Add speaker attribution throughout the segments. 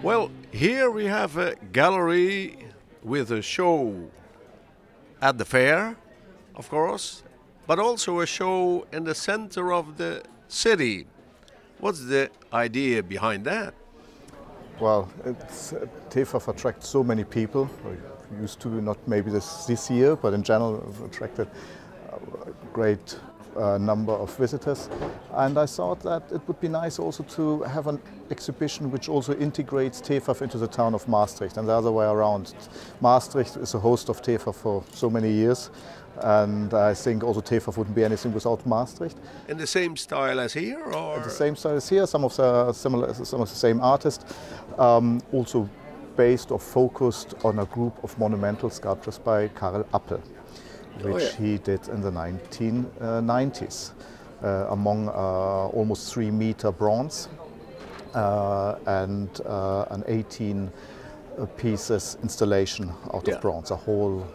Speaker 1: Well, here we have a gallery with a show at the fair, of course, but also a show in the center of the city. What's the idea behind that?
Speaker 2: Well, TEFAF attracts so many people. We used to, not maybe this year, but in general attracted a great number of visitors. And I thought that it would be nice also to have an exhibition which also integrates TEFAF into the town of Maastricht and the other way around. Maastricht is a host of TEFAF for so many years. And I think also TEFAF wouldn't be anything without Maastricht.
Speaker 1: In the same style as here, or?
Speaker 2: In the same style as here, some of the same artists, also based or focused on a group of monumental sculptures by Karel Appel, which he did in the 1990s, among almost 3-meter bronze and an 18 pieces installation out of bronze, a whole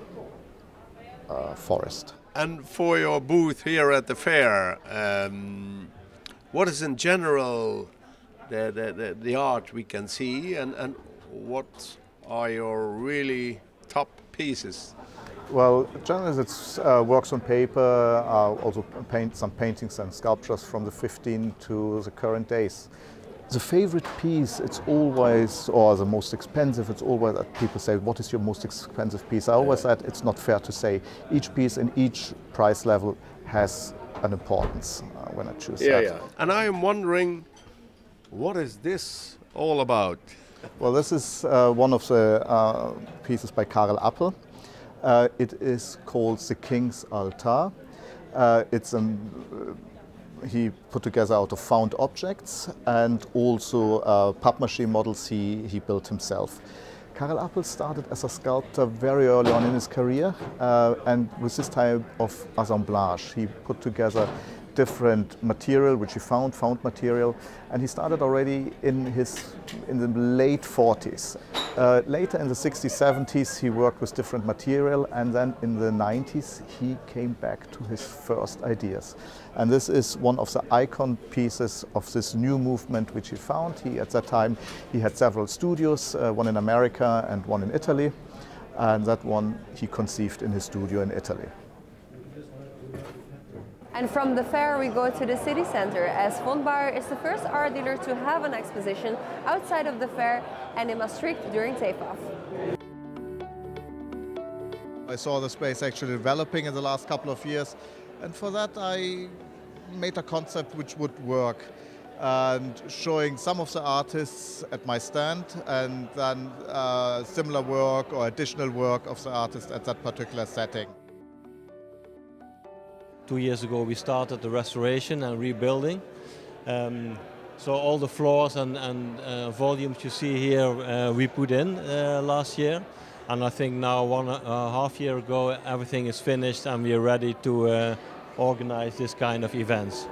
Speaker 2: forest.
Speaker 1: And for your booth here at the fair, what is in general the art we can see, and what are your really top pieces?
Speaker 2: Well, generally it's works on paper, also some paintings and sculptures from the 15 to the current days. The favorite piece, it's always, or the most expensive, it's always that people say, what is your most expensive piece? I always said it's not fair to say. Each piece in each price level has an importance when I choose that.
Speaker 1: Yeah. And I am wondering, what is this all about?
Speaker 2: Well, this is one of the pieces by Karel Appel. It is called The King's Altar. He put together out of found objects and also papier-mâché models he built himself. Karel Appel started as a sculptor very early on in his career, and with this type of assemblage, he put together different material which he found material, and he started already in the late 40s. Later in the 60s, 70s he worked with different material, and then in the 90s he came back to his first ideas. And this is one of the icon pieces of this new movement which he found. At that time he had several studios, one in America and one in Italy, and that one he conceived in his studio in Italy.
Speaker 3: And from the fair we go to the city center, as von Baeyer is the first art dealer to have an exposition outside of the fair and in Maastricht during TEFAF.
Speaker 2: I saw the space actually developing in the last couple of years, and for that I made a concept which would work, and showing some of the artists at my stand and then similar work or additional work of the artist at that particular setting.
Speaker 4: 2 years ago we started the restoration and rebuilding. So all the floors and volumes you see here we put in last year. And I think now 1.5 years ago everything is finished and we are ready to organize this kind of events.